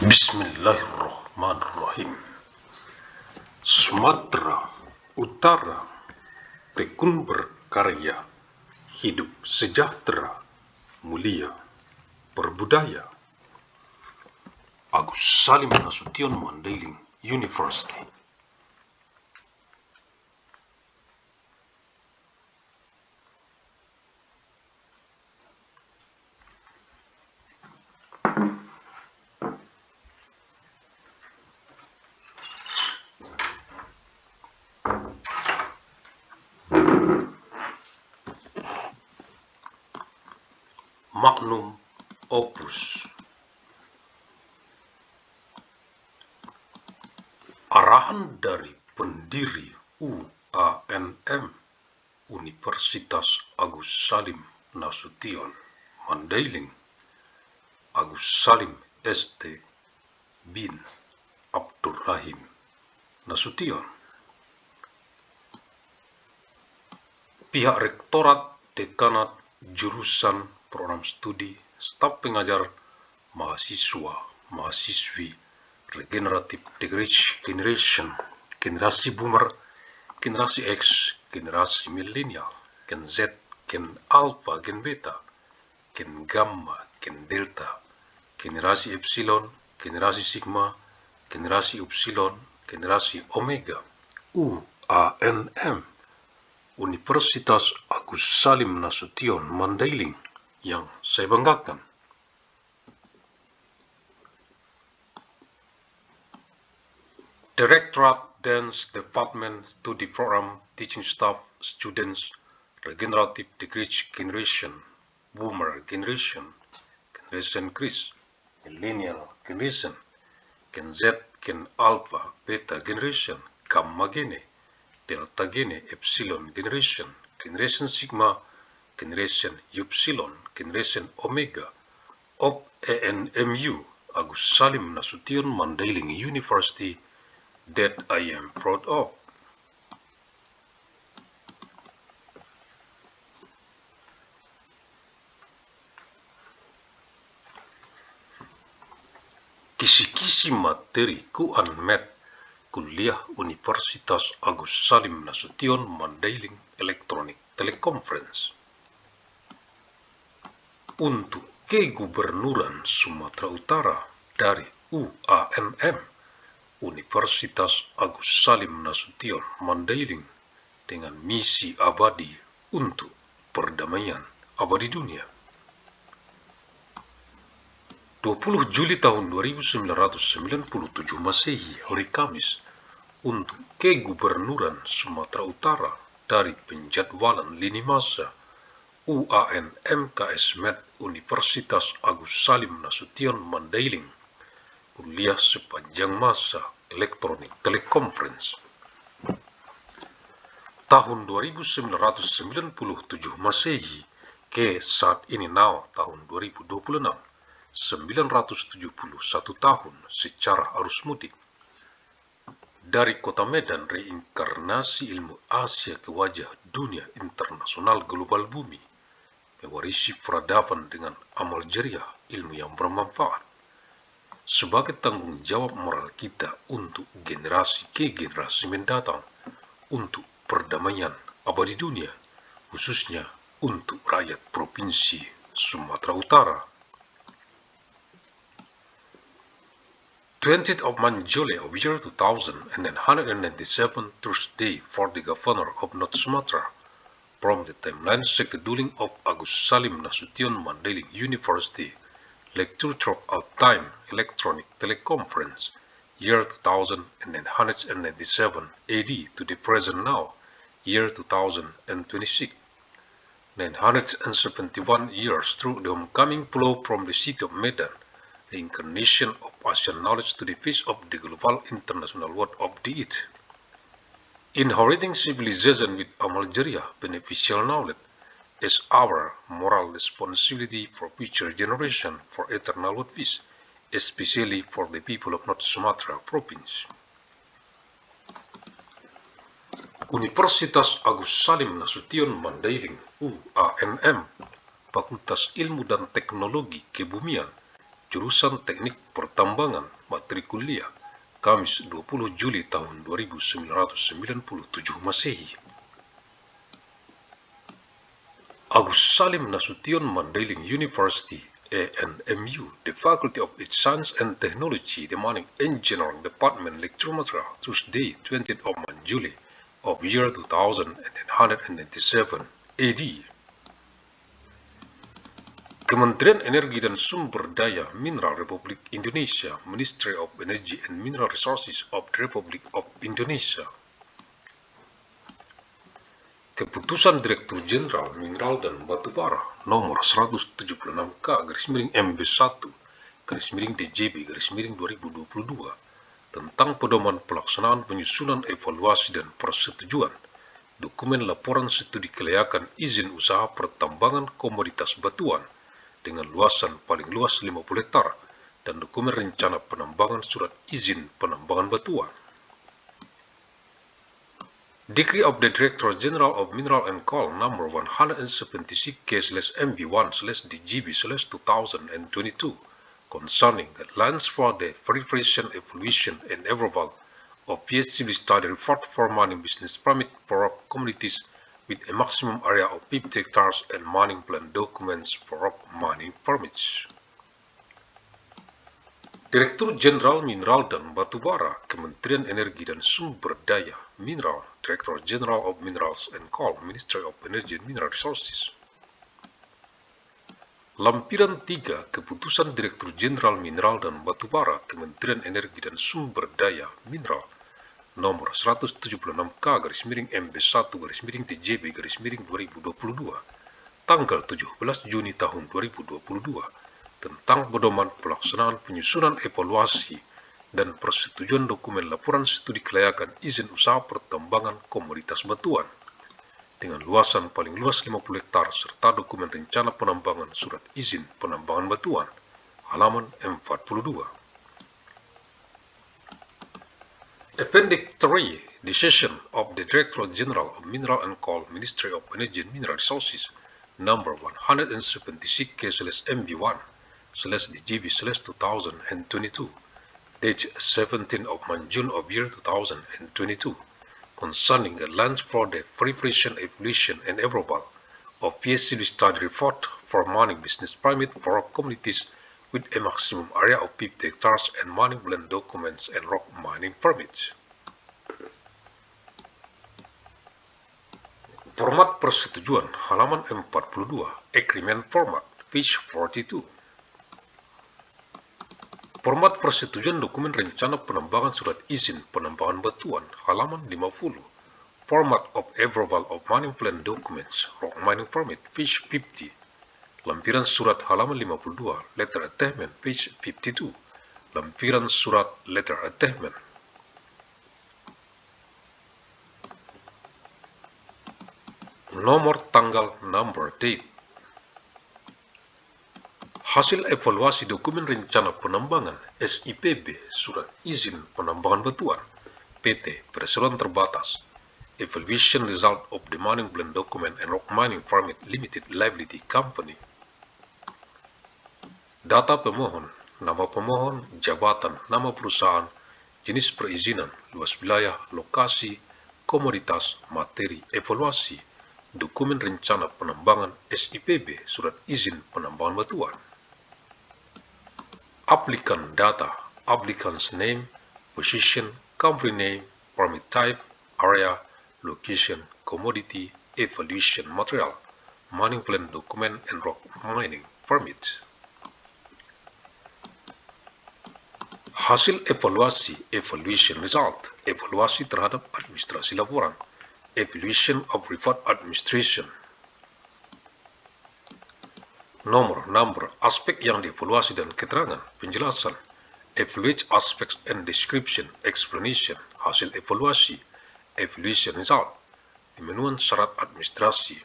Bismillahirrahmanirrahim. Sumatera Utara tekun berkarya, hidup sejahtera, mulia, berbudaya. Agus Salim Nasution Mandailing University. Magnum Opus. Arahan dari pendiri UANM Universitas Agus Salim Nasution Mandailing, Agus Salim ST bin Abdurrahim Nasution. Pihak Rektorat, Dekanat, Jurusan, Program Studi, Staf Pengajar, Mahasiswa, Mahasiswi, Regenerative Generation, Generasi Boomer, Generasi X, Generasi Milenial, Gen Z, Gen Alpha, Gen Beta, Gen Gamma, Gen Delta, Generasi Epsilon, Generasi Sigma, Generasi Upsilon, Generasi Omega, UANM Universitas Agus Salim Nasution Mandailing yang saya banggakan. Directorate, Dance Department, Studi Program, Teaching Staff, Students, Regenerative Generation, Boomer Generation, Generation Chris, Millennial Generation, Gen Z, Gen Alpha, Beta Generation, Gamma Gene, Delta Gene, Epsilon Generation, Generation Sigma, Generation Upsilon, Generation Omega, of ANMU, Agus Salim Nasution Mandailing University, that I am proud of. Kisi-kisi materi Kuanmed Kuliah Universitas Agus Salim Nasution Mandailing Electronic Teleconference. Untuk Kegubernuran Sumatera Utara dari UANM Universitas Agus Salim Nasution Mandailing dengan misi abadi untuk perdamaian abadi dunia. 20 Juli tahun 1997 Masehi, hari Kamis, untuk Kegubernuran Sumatera Utara dari penjadwalan lini masa UANM KS Med Universitas Agus Salim Nasution Mandailing, kuliah sepanjang masa Electronic Teleconference. Tahun 1997 Masehi ke saat ini tahun 2026, 971 tahun secara arus mudik. Dari kota Medan, reinkarnasi ilmu Asia ke wajah dunia internasional global bumi, mewarisi peradaban dengan amal jariah ilmu yang bermanfaat, sebagai tanggung jawab moral kita untuk generasi ke generasi mendatang, untuk perdamaian abadi dunia, khususnya untuk rakyat Provinsi Sumatera Utara. 20th of Manjole of year 2197, Thursday for the Governor of North Sumatra, from the timeline scheduling of Agus Salim Nasution Mandailing University, lecture throughout time, electronic teleconference, year 2997 AD to the present now, year 2026. 971 years through the homecoming flow from the city of Medan, the incarnation of Asian knowledge to the face of the global international world of the it. Inheriting civilization with amal jariah, beneficial knowledge, is our moral responsibility for future generation, for eternal world peace, especially for the people of North Sumatra Province. Universitas Agus Salim Nasution Mandailing UANM, Fakultas Ilmu dan Teknologi Kebumian, jurusan Teknik Pertambangan matrikuliah Kamis 20 Juli tahun 2997 Masehi. Agus Salim Nasution Mandailing University ANMU, the Faculty of Science and Technology, the Mining Engineering Department lecture material, Tuesday 20th of July of year 2197 AD. Kementerian Energi dan Sumber Daya Mineral Republik Indonesia, Ministry of Energy and Mineral Resources of the Republic of Indonesia. Keputusan Direktur Jenderal Mineral dan Batubara nomor 176-MB1-DJB-2022 tentang pedoman pelaksanaan penyusunan evaluasi dan persetujuan dokumen laporan studi kelayakan izin usaha pertambangan komoditas batuan dengan luasan paling luas 50 hektar dan dokumen rencana penambangan surat izin penambangan batuan. Decree of the Director General of Mineral and Coal number 176K/MB1/DGB/2022 concerning guidelines for the verification, evaluation, and approval of PSCB study report for mining business permit for rock communities with a maximum area of 50 hectares and mining plan documents for rock mining permits. Direktur Jenderal Mineral dan Batubara, Kementerian Energi dan Sumber Daya Mineral, Director General of Minerals and Coal, Ministry of Energy and Mineral Resources. Lampiran 3 Keputusan Direktur Jenderal Mineral dan Batubara, Kementerian Energi dan Sumber Daya Mineral, nomor 176-MB1-DJB-2022, tanggal 17 Juni tahun 2022, tentang pedoman pelaksanaan penyusunan evaluasi dan persetujuan dokumen laporan studi kelayakan izin usaha pertambangan komoditas batuan dengan luasan paling luas 50 hektar serta dokumen rencana penambangan surat izin penambangan batuan, halaman 42. Appendix 3, Decision of the Director General of Mineral and Coal, Ministry of Energy and Mineral Resources, number 176-MB1/DGB/2022, date 17 of June of year 2022, concerning guidelines for the verification, evaluation, and approval of PSCB study report for mining business permit for rock communities with a maximum area of 50 hectares and mining plan documents and rock mining permits. Format persetujuan, halaman 42, Agreement Format, page 42. Format persetujuan dokumen rencana penambangan surat izin penambangan batuan, halaman 50. Format of approval of mining plan documents, rock mining permit, page 50. Lampiran surat halaman 52, letter attachment, page 52. Lampiran surat letter attachment. Nomor, tanggal, number, date. Hasil evaluasi dokumen rencana penambangan SIPB surat izin penambangan batuan PT Perseroan Terbatas. Evaluation result of the mining plan document and rock mining permit limited liability company. Data pemohon, nama pemohon, jabatan, nama perusahaan, jenis perizinan, luas wilayah, lokasi, komoditas, materi evaluasi, dokumen rencana penambangan SIPB surat izin penambangan batuan. Applicant data, applicant's name, position, company name, permit type, area, location, commodity, evaluation material, mining plan document, and rock mining permit. Hasil evaluasi, evaluation result, evaluasi terhadap administrasi laporan, evaluation of report administration. Nomor, number, aspek yang dievaluasi dan keterangan, penjelasan, evaluate aspects and description, explanation, hasil evaluasi, evaluation result, pemenuhan syarat administrasi.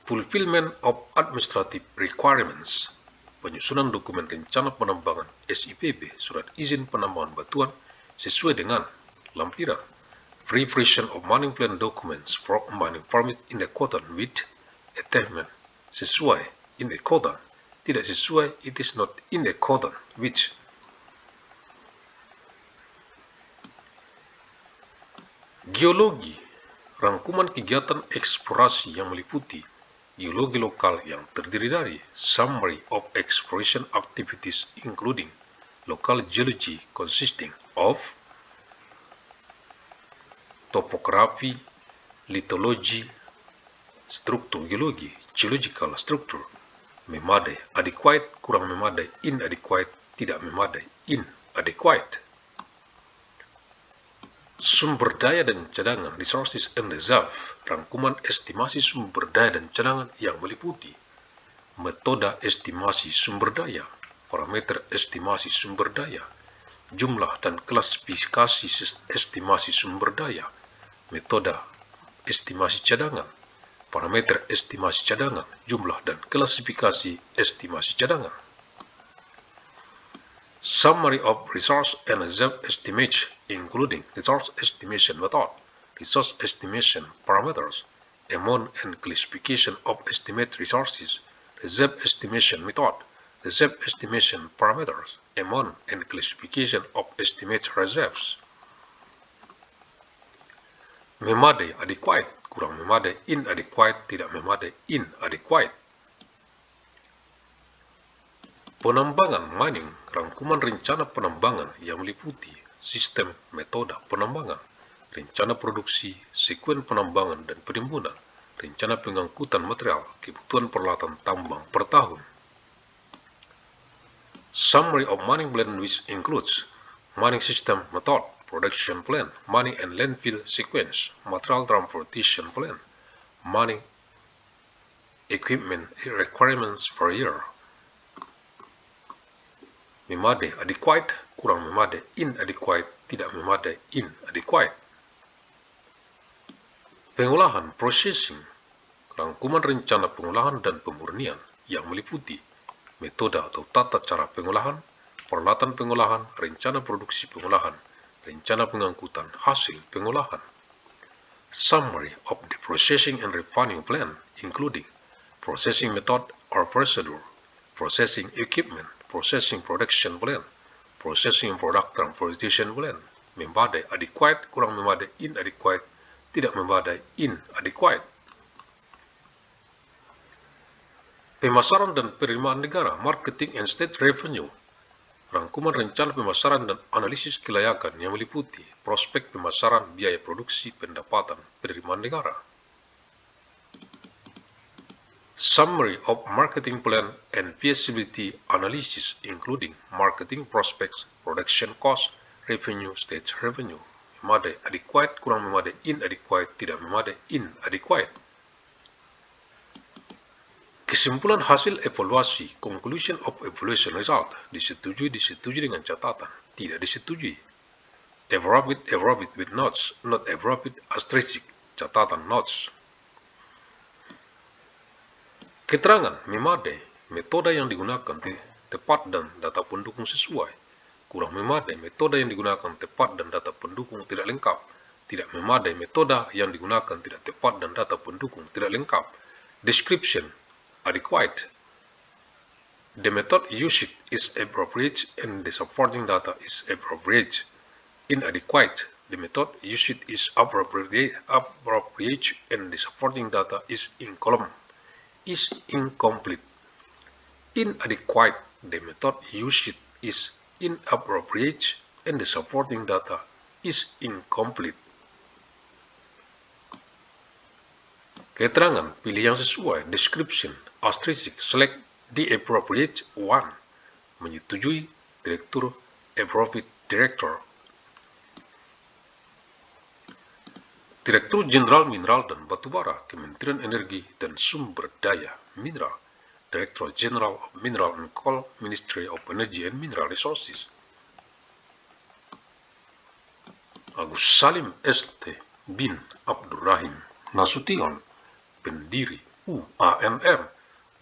Fulfillment of administrative requirements, penyusunan dokumen rencana penambangan SIPB surat izin penambangan batuan sesuai dengan lampiran. Verification of mining plan documents for mining permit in accordance with attachment sesuai in accordance tidak sesuai, it is not in accordance with. Geologi, rangkuman kegiatan eksplorasi yang meliputi geologi lokal yang terdiri dari summary of exploration activities including local geology consisting of topography, lithology, struktur geologi, geological structure, memadai, adequate, kurang memadai, inadequate, tidak memadai, inadequate. Sumber daya dan cadangan, resources and reserve, rangkuman estimasi sumber daya dan cadangan yang meliputi metode estimasi sumber daya, parameter estimasi sumber daya, jumlah dan klasifikasi estimasi sumber daya, metode estimasi cadangan, parameter estimasi cadangan, jumlah dan klasifikasi estimasi cadangan. Summary of resource and reserve estimates including resource estimation method, resource estimation parameters, amount and classification of estimate resources, reserve estimation method, reserve estimation parameters, amount and classification of estimate reserves. Memadai, adequate, kurang memadai, inadequate, tidak memadai, inadequate. Penambangan, mining, rangkuman rencana penambangan yang meliputi sistem metode penambangan, rencana produksi, sekuen penambangan dan penimbunan, rencana pengangkutan material, kebutuhan peralatan tambang per tahun. Summary of mining plan which includes mining system method, production plan, mining and landfill sequence, material transportation plan, mining equipment requirements per year. Memadai, adequate, kurang memadai, inadequate, tidak memadai, inadequate. Pengolahan, processing, rangkuman rencana pengolahan dan pemurnian yang meliputi metode atau tata cara pengolahan, peralatan pengolahan, rencana produksi pengolahan, rencana pengangkutan hasil pengolahan. Summary of the processing and refining plan including processing method or procedure, processing equipment, processing production plan, processing product transportation plan, memadai, adequate, kurang memadai, inadequate, tidak memadai, inadequate. Pemasaran dan penerimaan negara, marketing and state revenue, rangkuman rencana pemasaran dan analisis kelayakan yang meliputi prospek pemasaran, biaya produksi, pendapatan, penerimaan negara. Summary of marketing plan and feasibility analysis including marketing prospects, production cost, revenue, state revenue, memadai, adequate, kurang memadai, inadequate, tidak memadai, inadequate. Kesimpulan hasil evaluasi, conclusion of evaluation result, disetujui dengan catatan, tidak disetujui. Approve with notes, not approve with asterisk, catatan notes. Keterangan, memadai, metode yang digunakan tepat dan data pendukung sesuai. Kurang memadai, metode yang digunakan tepat dan data pendukung tidak lengkap. Tidak memadai, metode yang digunakan tidak tepat dan data pendukung tidak lengkap. Description, adequate. The method used is appropriate and the supporting data is appropriate. Inadequate. The method used is appropriate and the supporting data is incomplete. Inadequate. The method used is inappropriate and the supporting data is incomplete. Keterangan, pilih yang sesuai. Description, asterisk, select the appropriate one. Menyetujui, direktur, appropriate director. Direktur Jenderal Mineral dan Batubara, Kementerian Energi dan Sumber Daya Mineral, Director General of Mineral and Coal, Ministry of Energy and Mineral Resources. Agus Salim St. bin Abdurrahim Nasution, pendiri UANR,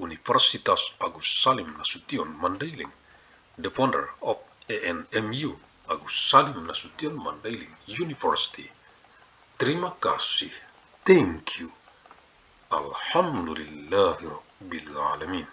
Universitas Agus Salim Nasution Mandailing, the founder of ANMU, Agus Salim Nasution Mandailing University. Terima kasih. Thank you. Alhamdulillahirabbil alamin.